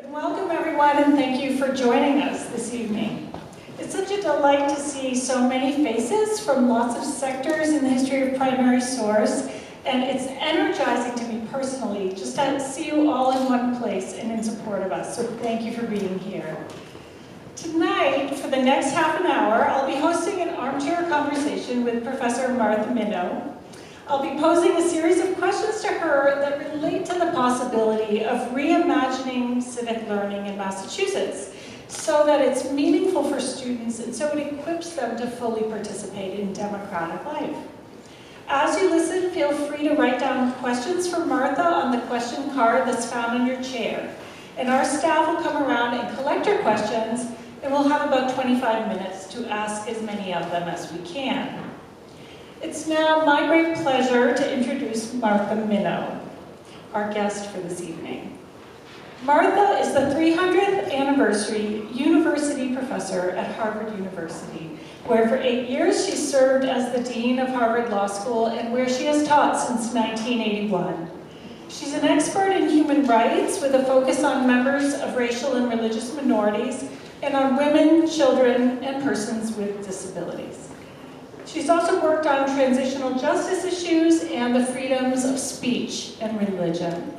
And welcome everyone, and thank you for joining us this evening. It's such a delight to see so many faces from lots of sectors in the history of primary source, and it's energizing to me personally just to see you all in one place and in support of us, so thank you for being here. Tonight, for the next half an hour, I'll be hosting an armchair conversation with Professor Martha Minow. I'll be posing a series of questions to her that relate to the possibility of reimagining civic learning in Massachusetts so that it's meaningful for students and so it equips them to fully participate in democratic life. As you listen, feel free to write down questions for Martha on the question card that's found on your chair. And our staff will come around and collect your questions, and we'll have about 25 minutes to ask as many of them as we can. It's now my great pleasure to introduce Martha Minow, our guest for this evening. Martha is the 300th anniversary university professor at Harvard University, where for 8 years she served as the Dean of Harvard Law School and where she has taught since 1981. She's an expert in human rights with a focus on members of racial and religious minorities and on women, children, and persons with disabilities. She's also worked on transitional justice issues and the freedoms of speech and religion.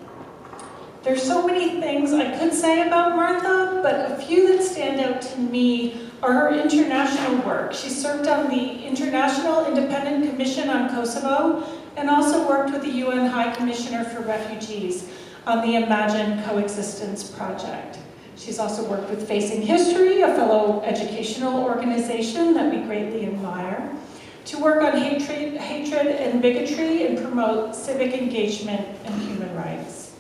There's so many things I could say about Martha, but a few that stand out to me are her international work. She served on the International Independent Commission on Kosovo and also worked with the UN High Commissioner for Refugees on the Imagine Coexistence project. She's also worked with Facing History, a fellow educational organization that we greatly admire, to work on hatred and bigotry and promote civic engagement and human rights.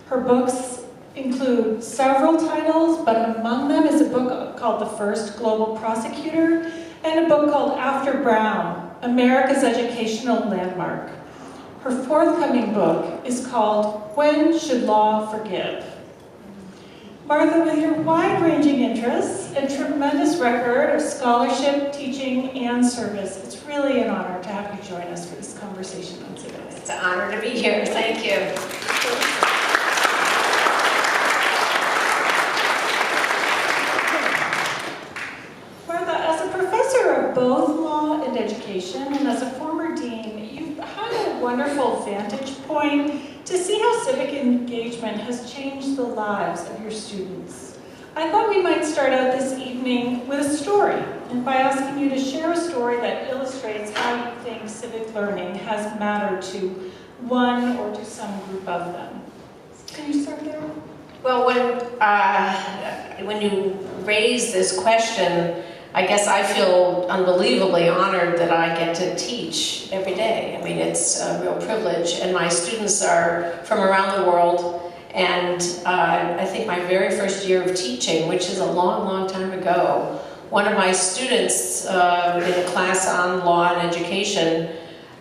Her books include several titles, but among them is a book called The First Global Prosecutor and a book called After Brown, America's Educational Landmark. Her forthcoming book is called When Should Law Forgive? Martha, with your wide-ranging interests and tremendous record of scholarship, teaching, and service, it's really an honor to have you join us for this conversation on civics. It's an honor to be here. Thank you. Martha, as a professor of both law and education, and as a former dean, you've had a wonderful vantage point to see how civic engagement has changed the lives of your students. I thought we might start out this evening with a story, and by asking you to share a story that illustrates how you think civic learning has mattered to one or to some group of them. Can you start there? Well, when you raise this question, I guess I feel unbelievably honored that I get to teach every day. I mean, it's a real privilege, and my students are from around the world, and I think my very first year of teaching, which is a long, long time ago, one of my students in a class on law and education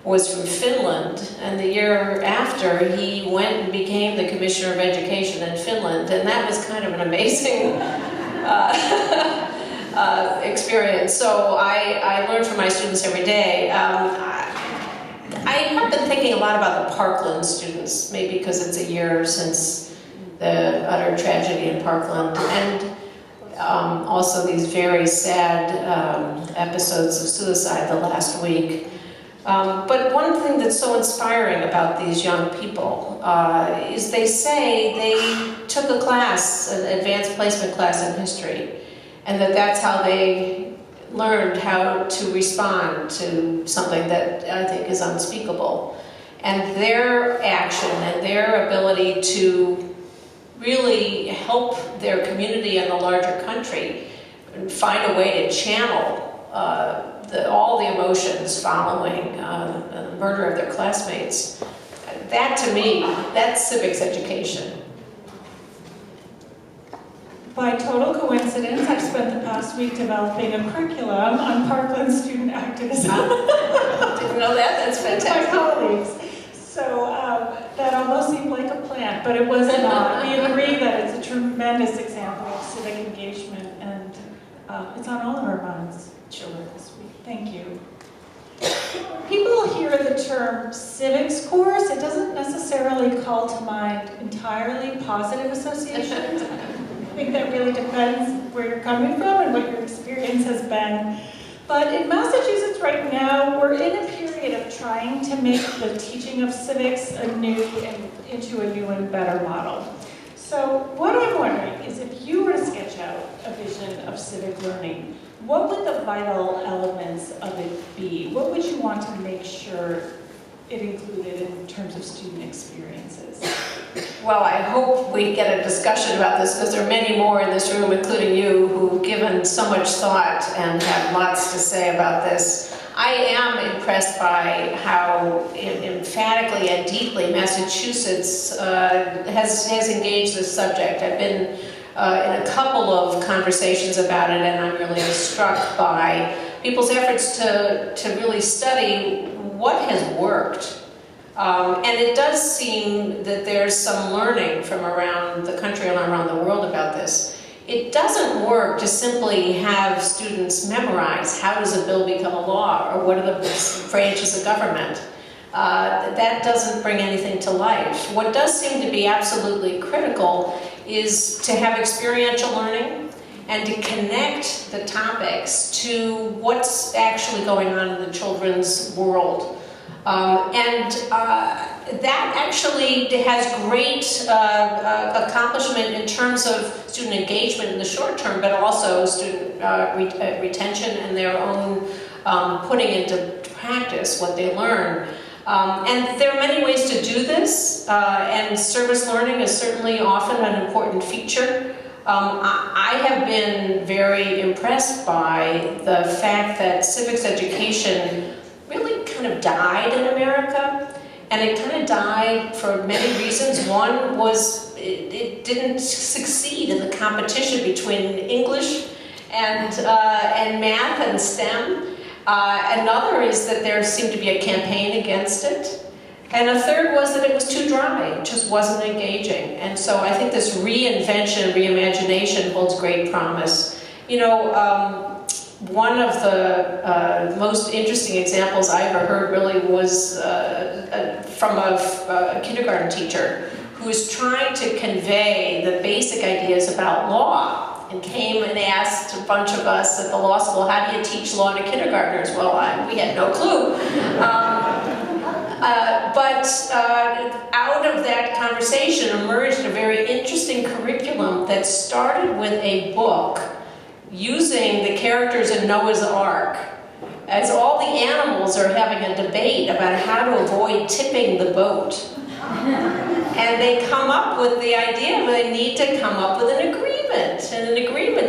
was from Finland, and the year after he went and became the Commissioner of Education in Finland, and that was kind of an amazing experience. So I learn from my students every day. I have been thinking a lot about the Parkland students, maybe because it's a year since the utter tragedy in Parkland, and also these very sad episodes of suicide the last week. But one thing that's so inspiring about these young people is they say they took a class, an advanced placement class in history, and that's how they learned how to respond to something that I think is unspeakable. And their action and their ability to really help their community and the larger country find a way to channel all the emotions following the murder of their classmates. That, to me, that's civics education. By total coincidence, I've spent the past week developing a curriculum on Parkland student activism. Didn't know that? That's fantastic. My colleagues. So that almost seemed like a plant, but it was not. We agree that it's a tremendous example of civic engagement, and it's on all of our minds, children, this week. Thank you. When people hear the term civics course, it doesn't necessarily call to mind entirely positive associations. think that really depends where you're coming from and what your experience has been. But in Massachusetts right now, we're in a period of trying to make the teaching of civics into a new and better model. So what I'm wondering is, if you were to sketch out a vision of civic learning, what would the vital elements of it be? What would you want to make sure it included in terms of student experiences? Well, I hope we get a discussion about this, because there are many more in this room, including you, who've given so much thought and have lots to say about this. I am impressed by how emphatically and deeply Massachusetts has engaged this subject. I've been in a couple of conversations about it, and I'm really struck by people's efforts to really study what has worked. And it does seem that there's some learning from around the country and around the world about this. It doesn't work to simply have students memorize how does a bill become a law, or what are the branches of government. That doesn't bring anything to life. What does seem to be absolutely critical is to have experiential learning and to connect the topics to what's actually going on in the children's world. That actually has great accomplishment in terms of student engagement in the short term, but also student retention and their own putting into practice what they learn. And there are many ways to do this, and service learning is certainly often an important feature. I have been very impressed by the fact that civics education really kind of died in America, and it kind of died for many reasons. One was it didn't succeed in the competition between English and math and STEM. Another is that there seemed to be a campaign against it. And a third was that it was too dry, it just wasn't engaging. And so I think this reinvention, reimagination holds great promise. You know, one of the most interesting examples I ever heard really was from a kindergarten teacher who was trying to convey the basic ideas about law, and came and asked a bunch of us at the law school, how do you teach law to kindergartners? Well, we had no clue. But out of that conversation emerged a very interesting curriculum that started with a book using the characters in Noah's Ark, as all the animals are having a debate about how to avoid tipping the boat. And they come up with the idea that they need to come up with an agreement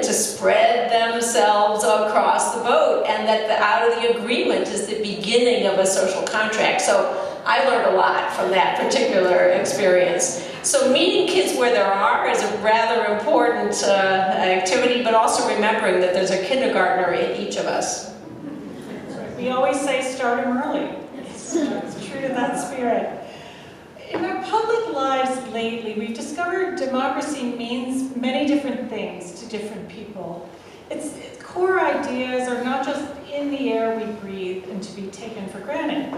to spread themselves across the boat, and that out of the agreement is the beginning of a social contract. So I learned a lot from that particular experience. So meeting kids where they are is a rather important activity, but also remembering that there's a kindergartner in each of us. We always say start them early. It's true to that spirit. In our public lives lately, we've discovered democracy means many different things to different people. Its core ideas are not just in the air we breathe and to be taken for granted.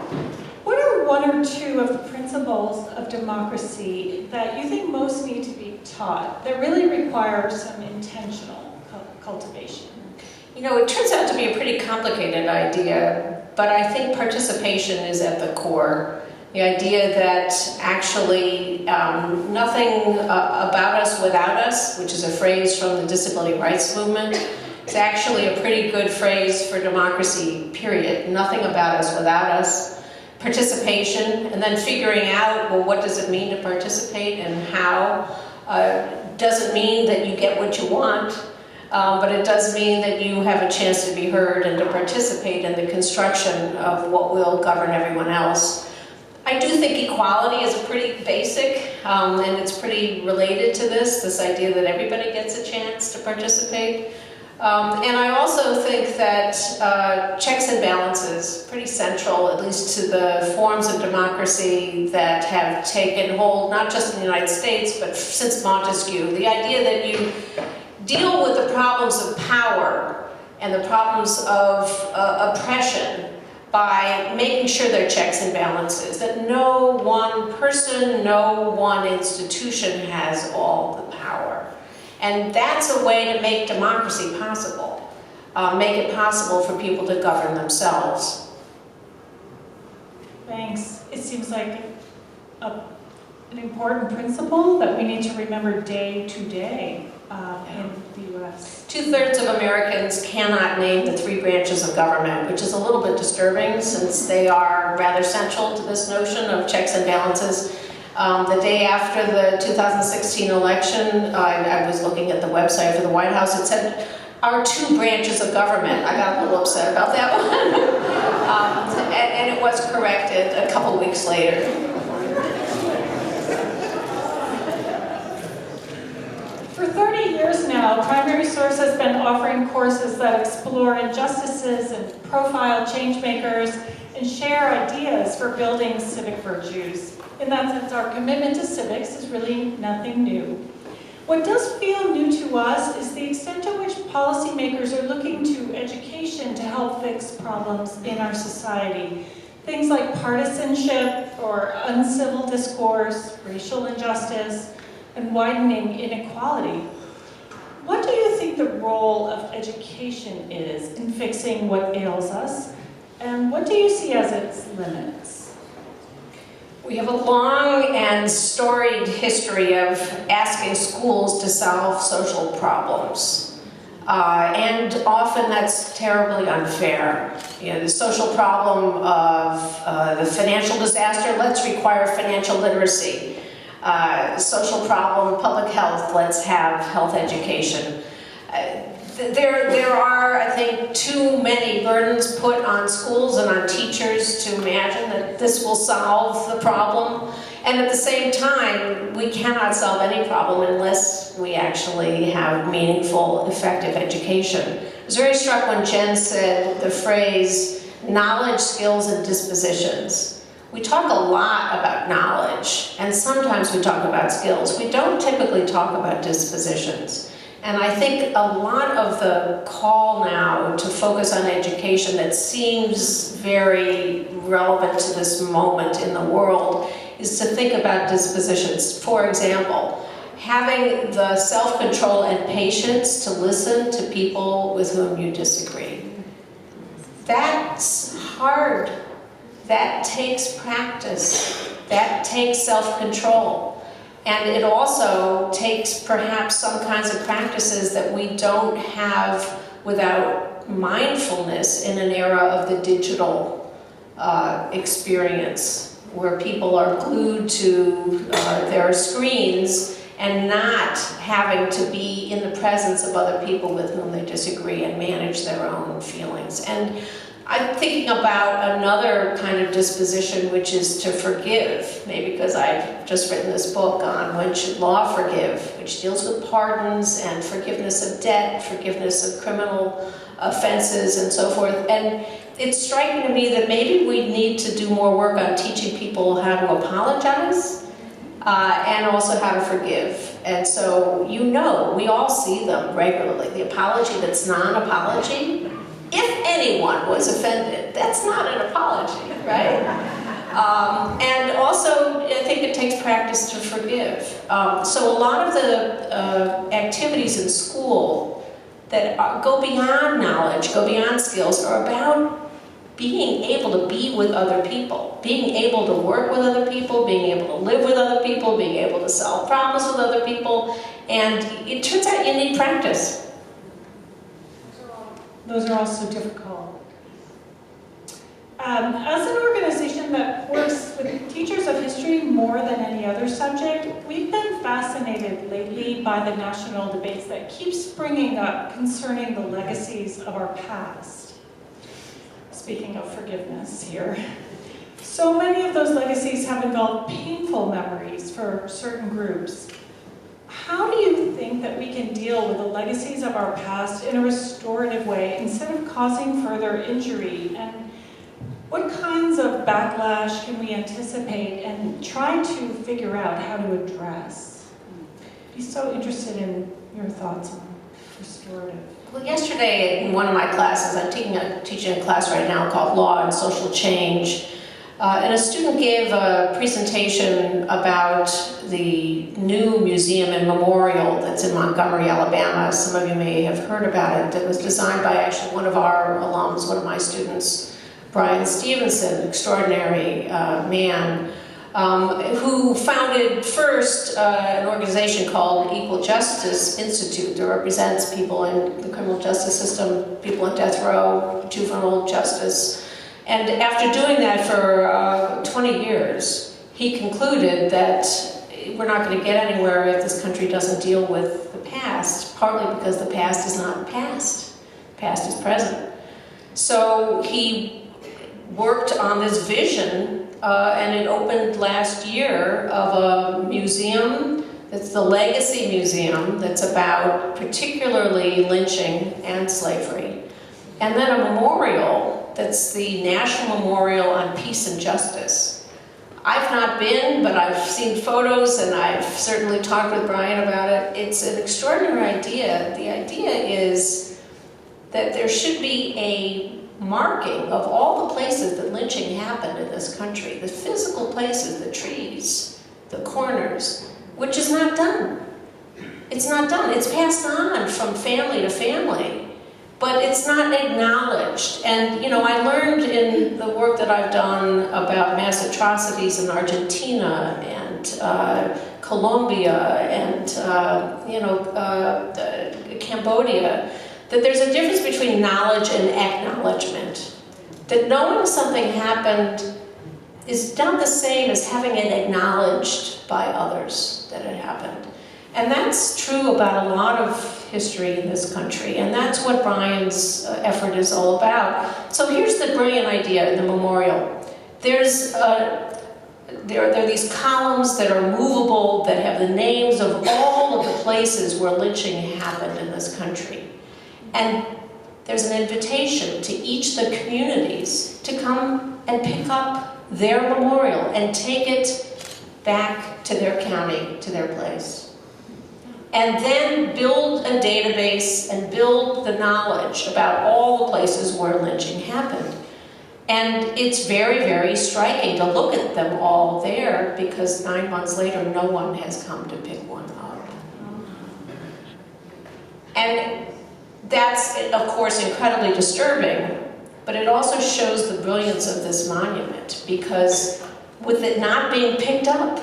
What are one or two of the principles of democracy that you think most need to be taught that really require some intentional cultivation? You know, it turns out to be a pretty complicated idea, but I think participation is at the core. The idea that actually nothing about us without us, which is a phrase from the disability rights movement, is actually a pretty good phrase for democracy, period. Nothing about us without us. Participation, and then figuring out, well, what does it mean to participate and how? Doesn't mean that you get what you want, but it does mean that you have a chance to be heard and to participate in the construction of what will govern everyone else. I do think equality is pretty basic, and it's pretty related to this idea that everybody gets a chance to participate. And I also think that checks and balances, pretty central, at least to the forms of democracy that have taken hold, not just in the United States, but since Montesquieu. The idea that you deal with the problems of power and the problems of oppression by making sure there are checks and balances, that no one person, no one institution has all the power. And that's a way to make democracy possible. Make it possible for people to govern themselves. Thanks. It seems like an important principle that we need to remember day to day in the U.S. 2/3 of Americans cannot name the 3 branches of government, which is a little bit disturbing since they are rather central to this notion of checks and balances. The day after the 2016 election, I was looking at the website for the White House. It said, our 2 branches of government. I got a little upset about that one. And it was corrected a couple weeks later. For 30 years now, Primary Source has been offering courses that explore injustices and profile change makers and share ideas for building civic virtues. In that sense, our commitment to civics is really nothing new. What does feel new to us is the extent to which policymakers are looking to education to help fix problems in our society. Things like partisanship or uncivil discourse, racial injustice, and widening inequality. What do you think the role of education is in fixing what ails us? And what do you see as its limits? We have a long and storied history of asking schools to solve social problems. And often that's terribly unfair. You know, the social problem of the financial disaster, let's require financial literacy. Social problem, public health, let's have health education. There are, I think, too many burdens put on schools and on teachers to imagine that this will solve the problem. And at the same time, we cannot solve any problem unless we actually have meaningful, effective education. I was very struck when Jen said the phrase, knowledge, skills, and dispositions. We talk a lot about knowledge, and sometimes we talk about skills. We don't typically talk about dispositions. And I think a lot of the call now to focus on education that seems very relevant to this moment in the world is to think about dispositions. For example, having the self-control and patience to listen to people with whom you disagree. That's hard. That takes practice. That takes self-control. And it also takes perhaps some kinds of practices that we don't have without mindfulness in an era of the digital experience, where people are glued to their screens and not having to be in the presence of other people with whom they disagree and manage their own feelings. And I'm thinking about another kind of disposition, which is to forgive, maybe because I've just written this book on when should law forgive, which deals with pardons and forgiveness of debt, forgiveness of criminal offenses and so forth. And it's striking to me that maybe we need to do more work on teaching people how to apologize and also how to forgive. And so, you know, we all see them regularly. The apology that's non-apology. If anyone was offended, that's not an apology, right? And also, I think it takes practice to forgive. So a lot of the activities in school that go beyond knowledge, go beyond skills, are about being able to be with other people, being able to work with other people, being able to live with other people, being able to solve problems with other people. And it turns out you need practice. Those are also difficult. As an organization that works with teachers of history more than any other subject, we've been fascinated lately by the national debates that keep springing up concerning the legacies of our past. Speaking of forgiveness here. So many of those legacies have involved painful memories for certain groups. How do you think that we can deal with the legacies of our past in a restorative way instead of causing further injury? And what kinds of backlash can we anticipate and try to figure out how to address? I'd be so interested in your thoughts on restorative. Well, yesterday in one of my classes, I'm teaching a class right now called Law and Social Change. And a student gave a presentation about the new museum and memorial that's in Montgomery, Alabama. Some of you may have heard about it. It was designed by actually one of our alums, one of my students, Brian Stevenson, extraordinary man, who founded first an organization called Equal Justice Institute that represents people in the criminal justice system, people in death row, juvenile justice. And after doing that for 20 years, he concluded that we're not going to get anywhere if this country doesn't deal with the past, partly because the past is not past. Past is present. So he worked on this vision, and it opened last year, of a museum that's the Legacy Museum that's about particularly lynching and slavery. And then a memorial that's the National Memorial on Peace and Justice. I've not been, but I've seen photos and I've certainly talked with Brian about it. It's an extraordinary idea. The idea is that there should be a marking of all the places that lynching happened in this country, the physical places, the trees, the corners, which is not done. It's not done. It's passed on from family to family. But it's not acknowledged. And, you know, I learned in the work that I've done about mass atrocities in Argentina and Colombia and, Cambodia, that there's a difference between knowledge and acknowledgement. That knowing something happened is not the same as having it acknowledged by others that it happened. And that's true about a lot of history in this country, and that's what Brian's effort is all about. So here's the brilliant idea in the memorial. There are these columns that are movable that have the names of all of the places where lynching happened in this country. And there's an invitation to each of the communities to come and pick up their memorial and take it back to their county, to their place. And then build a database and build the knowledge about all the places where lynching happened. And it's very, very striking to look at them all there, because 9 months later, no one has come to pick one up. And that's, of course, incredibly disturbing, but it also shows the brilliance of this monument, because with it not being picked up,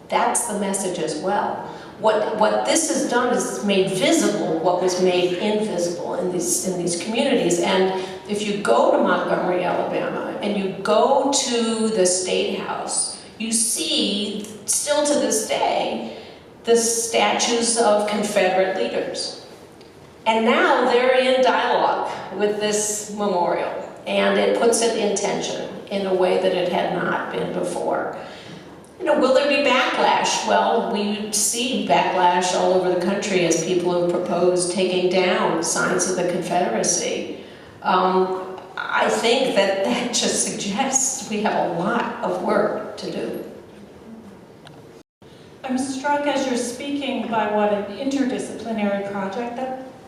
that's the message as well. What this has done is made visible what was made invisible in these communities. And if you go to Montgomery, Alabama, and you go to the State House, you see, still to this day, the statues of Confederate leaders. And now they're in dialogue with this memorial, and it puts it in tension in a way that it had not been before. You know, will there be backlash? Well, we see backlash all over the country as people have proposed taking down signs of the Confederacy. I think that just suggests we have a lot of work to do. I'm struck as you're speaking by what an interdisciplinary project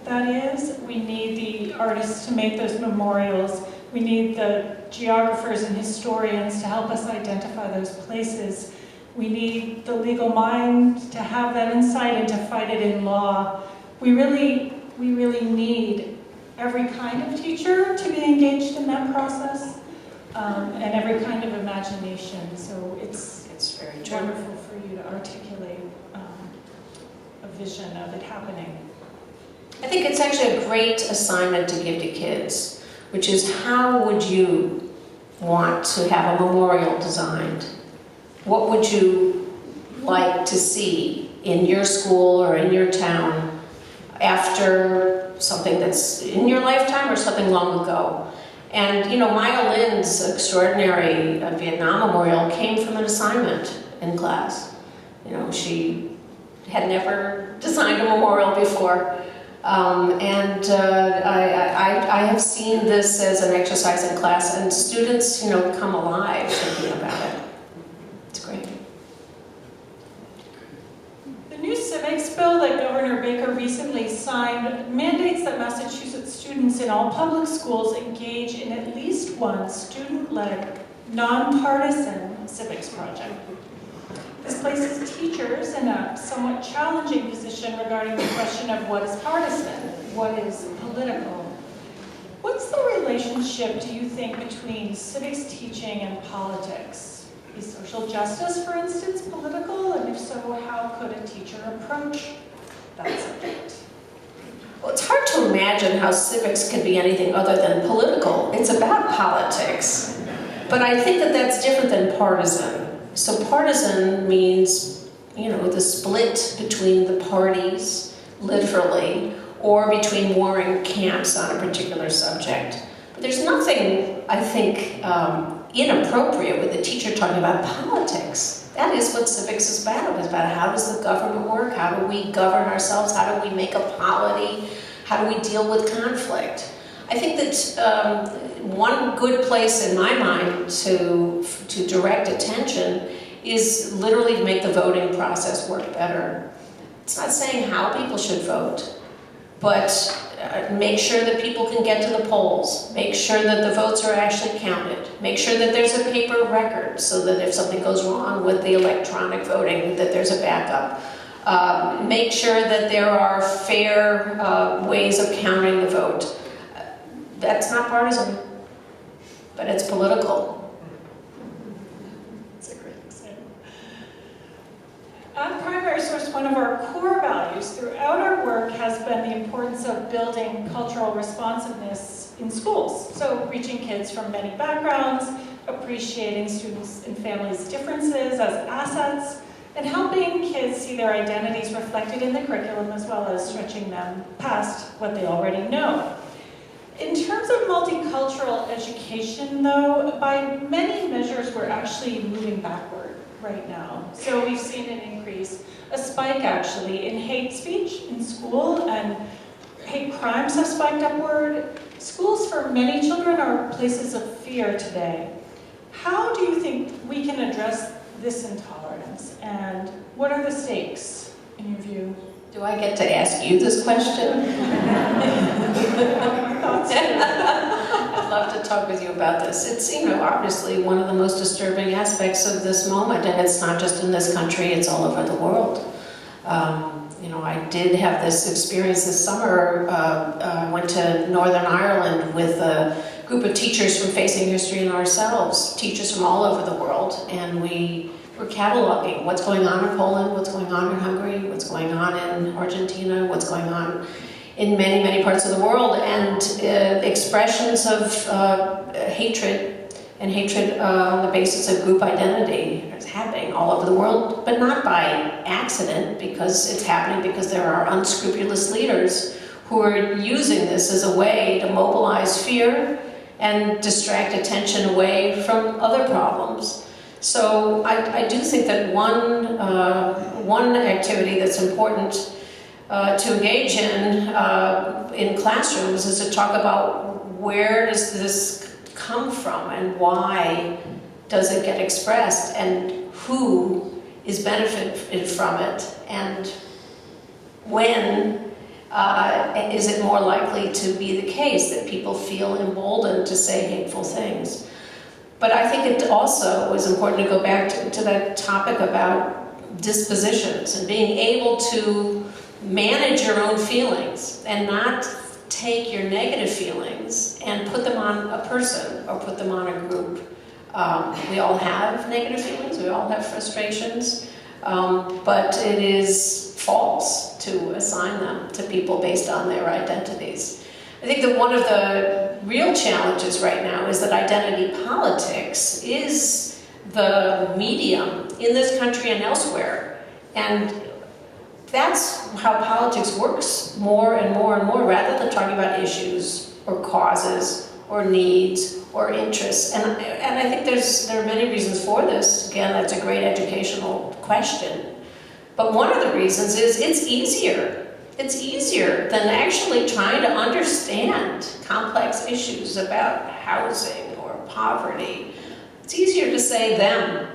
that is. We need the artists to make those memorials. We need the geographers and historians to help us identify those places. We need the legal mind to have that insight and to fight it in law. We really need every kind of teacher to be engaged in that process, and every kind of imagination. So it's very true. Wonderful for you to articulate a vision of it happening. I think it's actually a great assignment to give to kids, which is, how would you want to have a memorial designed? What would you like to see in your school or in your town after something that's in your lifetime or something long ago? And, you know, Maya Lin's extraordinary Vietnam memorial came from an assignment in class. You know, she had never designed a memorial before. I have seen this as an exercise in class, and students, you know, come alive thinking about it. It's great. The new civics bill that Governor Baker recently signed mandates that Massachusetts students in all public schools engage in at least one student-led nonpartisan civics project. This places teachers in a somewhat challenging position regarding the question of what is partisan, what is political. What's the relationship, do you think, between civics teaching and politics? Is social justice, for instance, political? And if so, how could a teacher approach that subject? Well, it's hard to imagine how civics can be anything other than political. It's about politics. But I think that that's different than partisan. So partisan means, the split between the parties, literally, or between warring camps on a particular subject. But there's nothing, I think, inappropriate with a teacher talking about politics. That is what civics is about. It's about how does the government work? How do we govern ourselves? How do we make a polity? How do we deal with conflict? I think that one good place in my mind to direct attention is literally to make the voting process work better. It's not saying how people should vote, but make sure that people can get to the polls. Make sure that the votes are actually counted. Make sure that there's a paper record so that if something goes wrong with the electronic voting, that there's a backup. Make sure that there are fair ways of counting the vote. That's not partisan, but it's political. That's a great example. At Primary Source, one of our core values throughout our work has been the importance of building cultural responsiveness in schools. So reaching kids from many backgrounds, appreciating students and families' differences as assets, and helping kids see their identities reflected in the curriculum as well as stretching them past what they already know. In terms of multicultural education, though, by many measures, we're actually moving backward right now. So we've seen an increase, a spike actually, in hate speech in school, and hate crimes have spiked upward. Schools for many children are places of fear today. How do you think we can address this intolerance, and what are the stakes, in your view? Do I get to ask you this question? I'd love to talk with you about this. It's, obviously one of the most disturbing aspects of this moment, and it's not just in this country, it's all over the world. I did have this experience this summer. I went to Northern Ireland with a group of teachers from Facing History and ourselves, teachers from all over the world, and we were cataloging what's going on in Poland, what's going on in Hungary, what's going on in Argentina, what's going on in many, many parts of the world, and expressions of hatred and hatred on the basis of group identity is happening all over the world, but not by accident, because it's happening because there are unscrupulous leaders who are using this as a way to mobilize fear and distract attention away from other problems. So I do think that one activity that's important to engage in classrooms is to talk about where does this come from and why does it get expressed and who is benefited from it, and when is it more likely to be the case that people feel emboldened to say hateful things. But I think it also is important to go back to that topic about dispositions and being able to manage your own feelings and not take your negative feelings and put them on a person or put them on a group. We all have negative feelings, we all have frustrations, but it is false to assign them to people based on their identities. I think that one of the real challenges right now is that identity politics is the medium in this country and elsewhere. And that's how politics works more and more and more, rather than talking about issues or causes or needs or interests. And I think there are many reasons for this. Again, that's a great educational question. But one of the reasons is it's easier. It's easier than actually trying to understand complex issues about housing or poverty. It's easier to say them.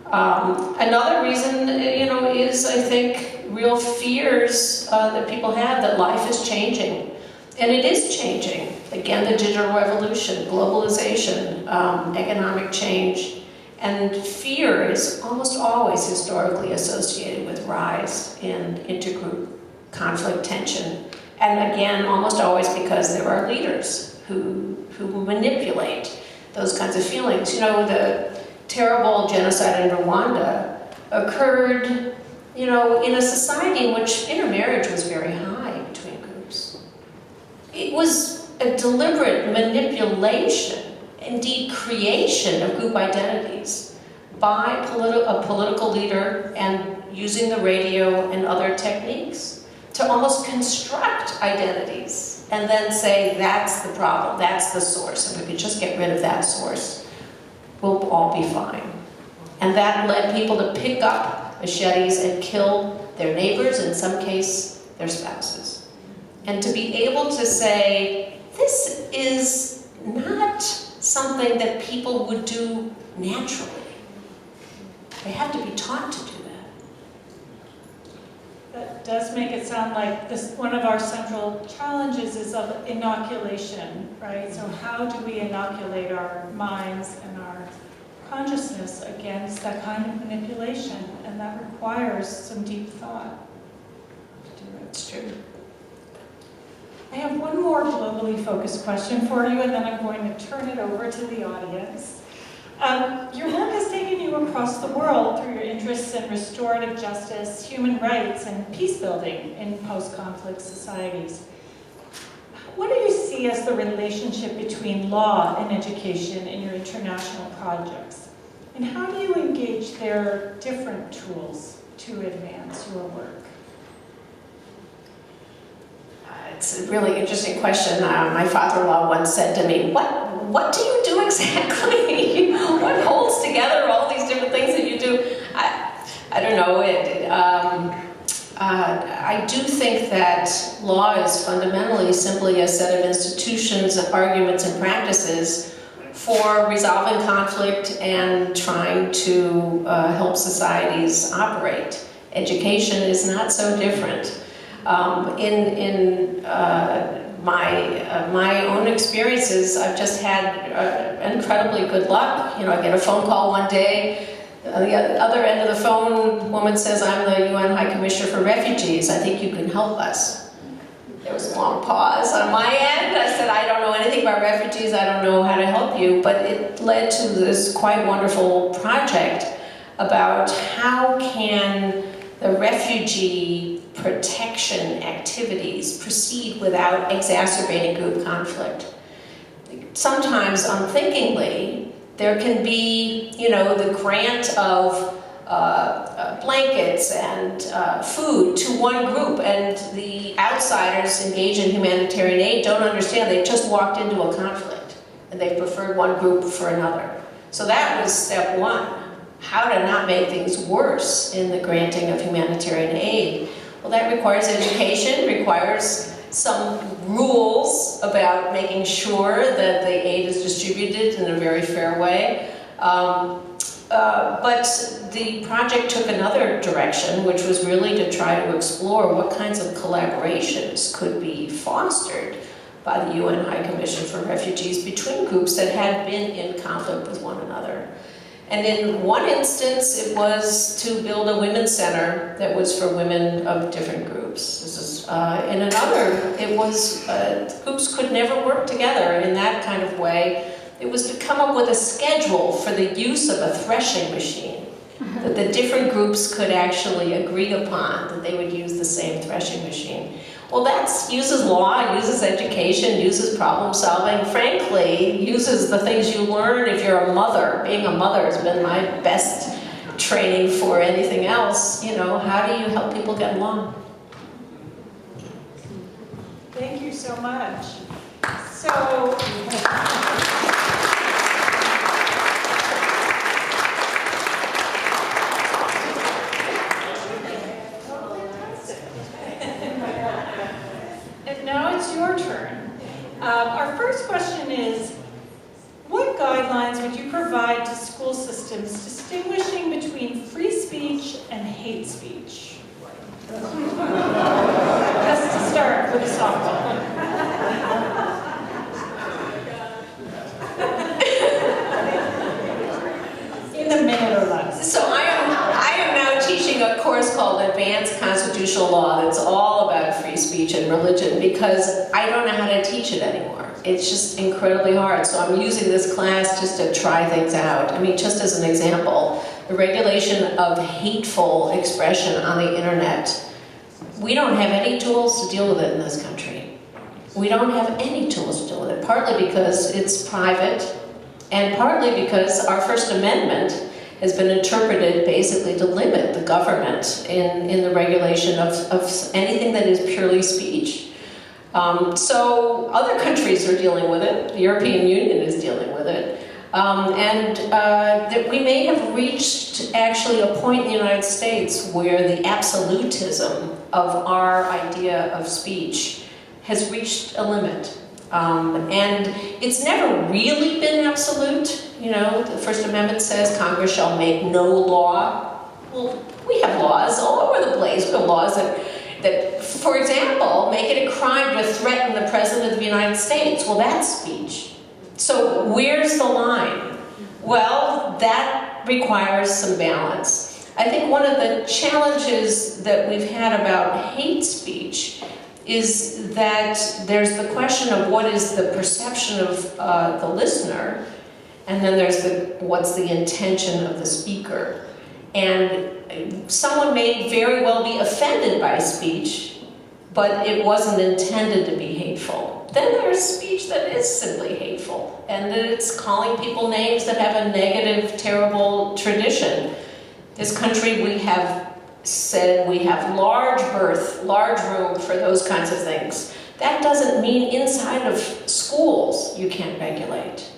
Another reason, is, I think, real fears that people have that life is changing. And it is changing. Again, the digital revolution, globalization, economic change, and fear is almost always historically associated with rise in intergroup conflict, tension. And again, almost always because there are leaders who manipulate those kinds of feelings. You know, the terrible genocide in Rwanda occurred, you know, in a society in which intermarriage was very high between groups. It was a deliberate manipulation, indeed creation of group identities by a political leader and using the radio and other techniques to almost construct identities and then say, that's the problem, that's the source, and we could just get rid of that source, we'll all be fine. And that led people to pick up machetes and kill their neighbors, in some cases, their spouses. And to be able to say, this is not something that people would do naturally. They have to be taught to do that. That does make it sound like this, one of our central challenges is of inoculation, right? So how do we inoculate our minds and our consciousness against that kind of manipulation? And that requires some deep thought to do it. It's true. I have one more globally focused question for you, and then I'm going to turn it over to the audience. Your work has taken you across the world through your interests in restorative justice, human rights, and peace building in post-conflict societies. What do you see as the relationship between law and education in your international projects? And how do you engage their different tools to advance your work? It's a really interesting question. My father-in-law once said to me, what do you do exactly? What holds together all these different things that you do? I don't know. I do think that law is fundamentally simply a set of institutions, arguments, and practices for resolving conflict and trying to help societies operate. Education is not so different. In my own experiences, I've just had incredibly good luck. You know, I get a phone call one day. The other end of the phone, woman says, I'm the UN High Commissioner for Refugees. I think you can help us. There was a long pause on my end. I said, I don't know anything about refugees. I don't know how to help you. But it led to this quite wonderful project about how can the refugee protection activities proceed without exacerbating group conflict. Sometimes, unthinkingly, there can be, you know, the grant of blankets and food to one group, and the outsiders engaged in humanitarian aid don't understand. They just walked into a conflict, and they preferred one group for another. So that was step one. How to not make things worse in the granting of humanitarian aid. Well, that requires education, requires some rules about making sure that the aid is distributed in a very fair way. But the project took another direction, which was really to try to explore what kinds of collaborations could be fostered by the UN High Commission for Refugees between groups that had been in conflict with one another. And in one instance, it was to build a women's center that was for women of different groups. This is, in another, it was groups could never work together in that kind of way. It was to come up with a schedule for the use of a threshing machine, that the different groups could actually agree upon, that they would use the same threshing machine. Well, that uses law, uses education, uses problem solving, frankly, uses the things you learn if you're a mother. Being a mother has been my best training for anything else. You know, how do you help people get along? Thank you so much. So, your turn. Our first question is, what guidelines would you provide to school systems distinguishing between free speech and hate speech? Just to start with a softball. constitutional law that's all about free speech and religion because I don't know how to teach it anymore. It's just incredibly hard. So I'm using this class just to try things out. I mean, just as an example, the regulation of hateful expression on the internet. We don't have any tools to deal with it in this country. We don't have any tools to deal with it, partly because it's private, and partly because our First Amendment has been interpreted basically to limit the government in the regulation of anything that is purely speech. So other countries are dealing with it. The European Union is dealing with it. That we may have reached actually a point in the United States where the absolutism of our idea of speech has reached a limit. And it's never really been absolute. You know, the First Amendment says Congress shall make no law. Well, we have laws all over the place. We have laws that, for example, make it a crime to threaten the President of the United States. Well, that's speech. So where's the line? Well, that requires some balance. I think one of the challenges that we've had about hate speech is that there's the question of what is the perception of the listener, and then there's what's the intention of the speaker. And someone may very well be offended by speech, but it wasn't intended to be hateful. Then there's speech that is simply hateful, and that it's calling people names that have a negative, terrible tradition. This country, we have said we have large room for those kinds of things. That doesn't mean inside of schools you can't regulate.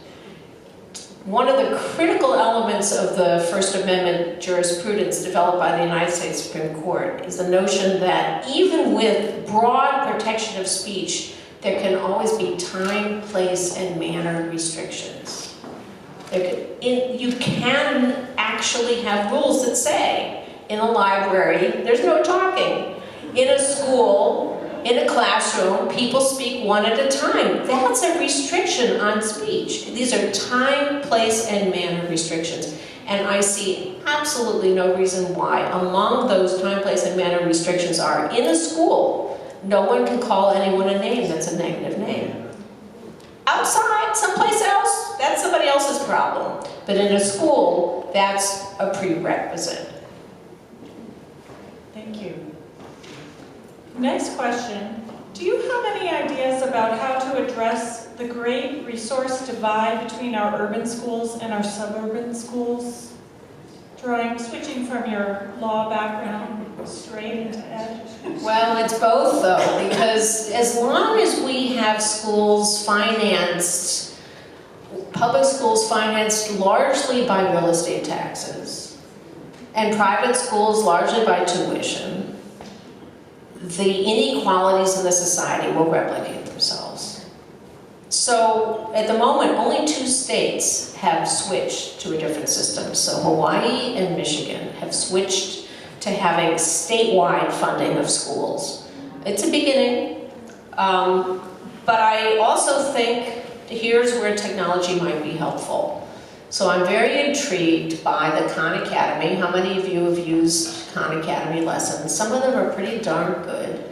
One of the critical elements of the First Amendment jurisprudence developed by the United States Supreme Court is the notion that even with broad protection of speech, there can always be time, place, and manner restrictions. You can actually have rules that say, in a library, there's no talking. In a school, in a classroom, people speak one at a time. That's a restriction on speech. These are time, place, and manner restrictions. And I see absolutely no reason why among those time, place, and manner restrictions are in a school, no one can call anyone a name that's a negative name. Outside, someplace else, that's somebody else's problem. But in a school, that's a prerequisite. Thank you. Next question. Do you have any ideas about how to address the great resource divide between our urban schools and our suburban schools? Switching from your law background straight into ed. Well, it's both though, because as long as we have schools financed, public schools financed largely by real estate taxes, and private schools largely by tuition, the inequalities in the society will replicate themselves. So at the moment, only 2 states have switched to a different system. So Hawaii and Michigan have switched to having statewide funding of schools. It's a beginning, but I also think here's where technology might be helpful. So I'm very intrigued by the Khan Academy. How many of you have used Khan Academy lessons? Some of them are pretty darn good.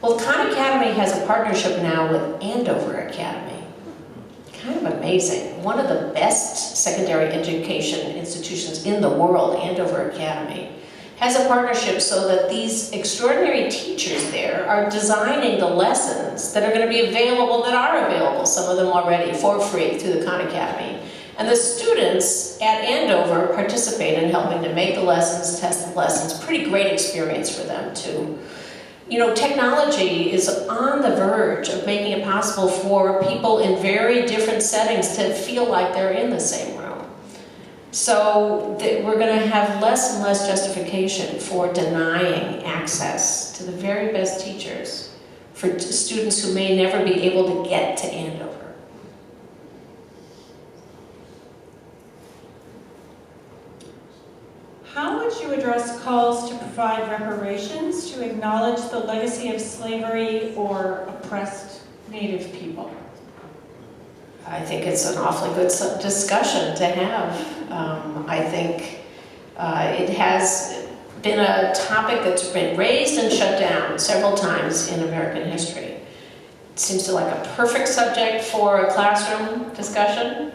Well, Khan Academy has a partnership now with Andover Academy. Kind of amazing. One of the best secondary education institutions in the world, Andover Academy, has a partnership so that these extraordinary teachers there are designing the lessons that are going to be available, that are available, some of them already, for free through the Khan Academy. And the students at Andover participate in helping to make the lessons, test the lessons. Pretty great experience for them too. You know, technology is on the verge of making it possible for people in very different settings to feel like they're in the same room. So we're going to have less and less justification for denying access to the very best teachers for students who may never be able to get to Andover. How would you address calls to provide reparations to acknowledge the legacy of slavery or oppressed Native people? I think it's an awfully good discussion to have. I think it has been a topic that's been raised and shut down several times in American history. It seems like a perfect subject for a classroom discussion.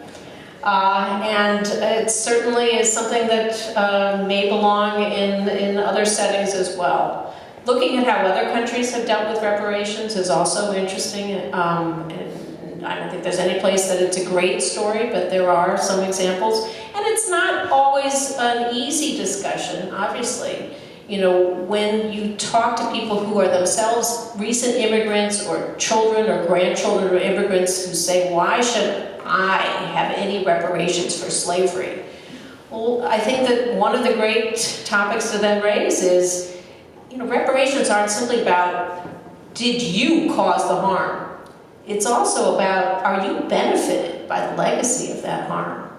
And it certainly is something that may belong in other settings as well. Looking at how other countries have dealt with reparations is also interesting. And I don't think there's any place that it's a great story, but there are some examples. And it's not always an easy discussion, obviously. You know, when you talk to people who are themselves recent immigrants or children or grandchildren of immigrants who say, why should I have any reparations for slavery? Well, I think that one of the great topics to then raise is, you know, reparations aren't simply about, did you cause the harm? It's also about, are you benefited by the legacy of that harm?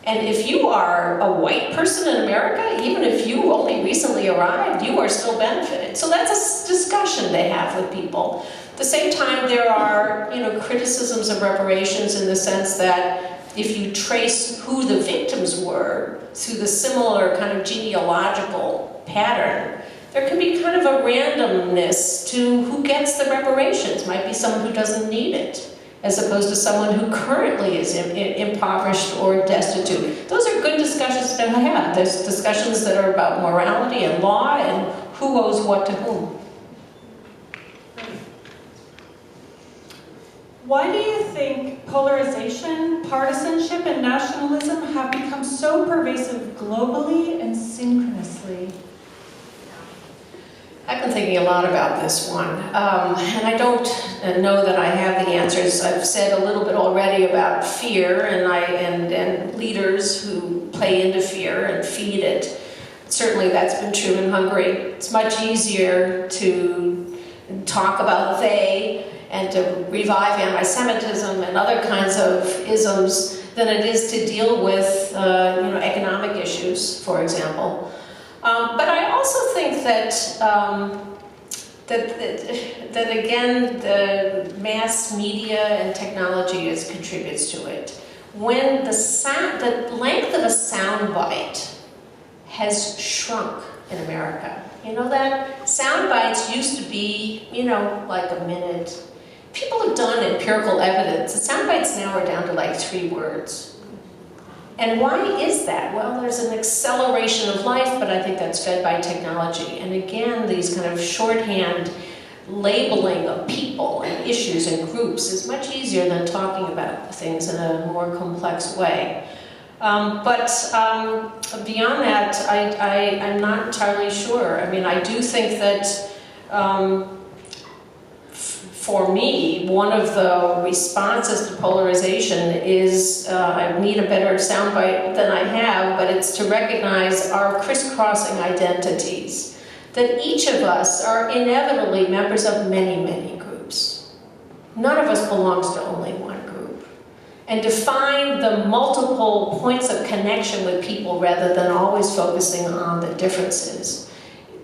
And if you are a white person in America, even if you only recently arrived, you are still benefited. So that's a discussion they have with people. At the same time, there are, you know, criticisms of reparations in the sense that if you trace who the victims were through the similar kind of genealogical pattern, there can be kind of a randomness to who gets the reparations. Might be someone who doesn't need it, as opposed to someone who currently is impoverished or destitute. Those are good discussions to have. There's discussions that are about morality and law and who owes what to whom. Why do you think polarization, partisanship, and nationalism have become so pervasive globally and synchronously? I've been thinking a lot about this one, and I don't know that I have the answers. I've said a little bit already about fear and leaders who play into fear and feed it. Certainly that's been true in Hungary. It's much easier to talk about they and to revive anti-Semitism and other kinds of isms than it is to deal with you know, economic issues, for example. But I also think that that again, the mass media and technology contributes to it. When the length of a sound bite has shrunk in America, you know that sound bites used to be, you know, like a minute. People have done empirical evidence. The sound bites now are down to like 3 words. And why is that? Well, there's an acceleration of life, but I think that's fed by technology. And again, these kind of shorthand labeling of people and issues and groups is much easier than talking about things in a more complex way. But beyond that, I'm not entirely sure. I mean, I do think that for me, one of the responses to polarization is I need a better soundbite than I have, but it's to recognize our crisscrossing identities. That each of us are inevitably members of many, many groups. None of us belongs to only one group. And to find the multiple points of connection with people rather than always focusing on the differences,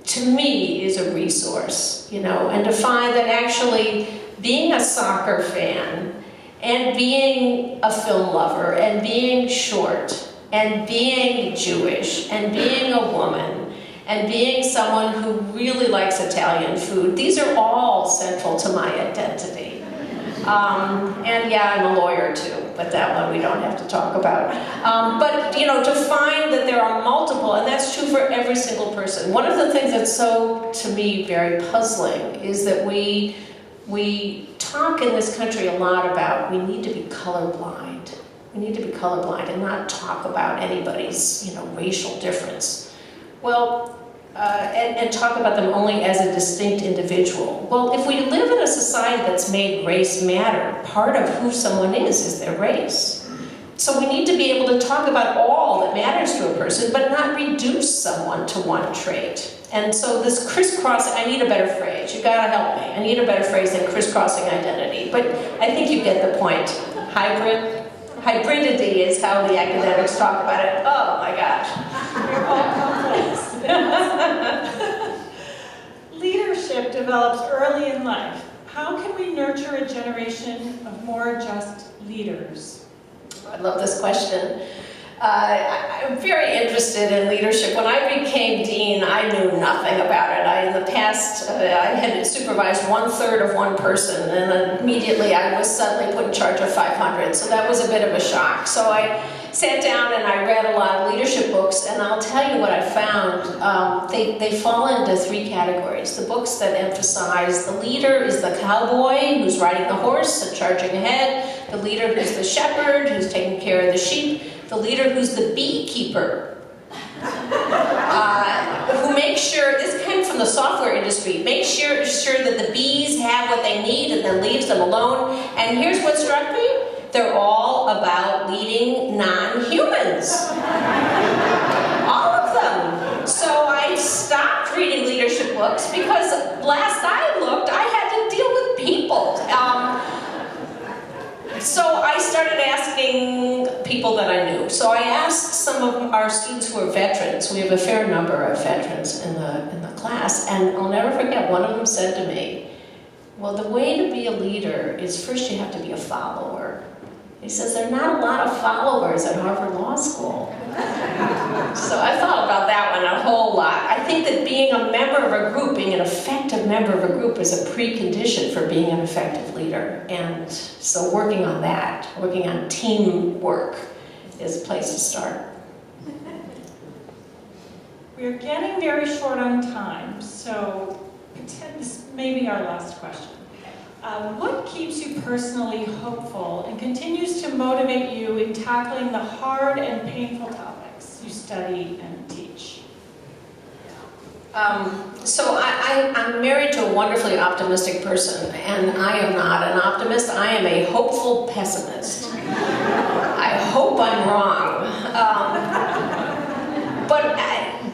to me, is a resource, you know, and to find that actually being a soccer fan and being a film lover and being short and being Jewish and being a woman and being someone who really likes Italian food, these are all central to my identity. And yeah, I'm a lawyer too, but that one we don't have to talk about. But you know, to find that there are multiple, and that's true for every single person. One of the things that's so, to me, very puzzling is that we talk in this country a lot about we need to be colorblind. We need to be colorblind and not talk about anybody's, you know, racial difference. Well, and talk about them only as a distinct individual. Well, if we live in a society that's made race matter, part of who someone is their race. So we need to be able to talk about all that matters to a person, but not reduce someone to one trait. And so this crisscrossing, I need a better phrase. You gotta help me. I need a better phrase than crisscrossing identity. But I think you get the point. Hybridity is how the academics talk about it. Oh my gosh. You're all complex. Leadership develops early in life. How can we nurture a generation of more just leaders? I love this question. I'm very interested in leadership. When I became dean, I knew nothing about it. In the past, I had supervised 1/3 of one person, and immediately I was suddenly put in charge of 500. So that was a bit of a shock. So I sat down and I read a lot of leadership books, and I'll tell you what I found. They fall into 3 categories. The books that emphasize the leader is the cowboy who's riding the horse and charging ahead, the leader who's the shepherd who's taking care of the sheep, the leader who's the beekeeper, who makes sure, this came from the software industry, makes sure that the bees have what they need and then leaves them alone. And here's what struck me. They're all about leading non-humans. All of them. So I stopped reading leadership books because last I looked, I had to deal with people. So I started asking people that I knew. So I asked some of our students who are veterans. We have a fair number of veterans in the class, and I'll never forget, one of them said to me, well, the way to be a leader is first you have to be a follower. He says, there are not a lot of followers at Harvard Law School. So I thought about that one a whole lot. I think that being a member of a group, being an effective member of a group is a precondition for being an effective leader. And so working on that, working on teamwork is a place to start. We're getting very short on time, so this may be our last question. What keeps you personally hopeful and continues to motivate you in tackling the hard and painful topics you study and teach? So I'm married to a wonderfully optimistic person, and I am not an optimist. I am a hopeful pessimist. I hope I'm wrong. But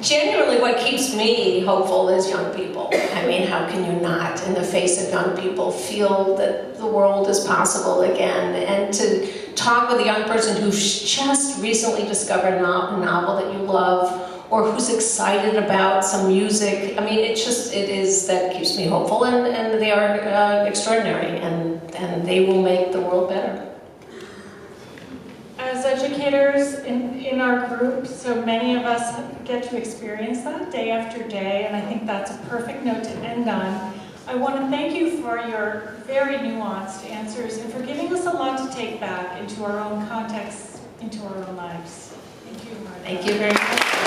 genuinely what keeps me hopeful is young people. I mean, how can you not, in the face of young people, feel that the world is possible again? And to talk with a young person who's just recently discovered a novel that you love, or who's excited about some music. I mean, that keeps me hopeful, and they are extraordinary, and they will make the world better. As educators in our group, so many of us get to experience that day after day, and I think that's a perfect note to end on. I want to thank you for your very nuanced answers and for giving us a lot to take back into our own contexts, into our own lives. Thank you, Martha. Thank you very much.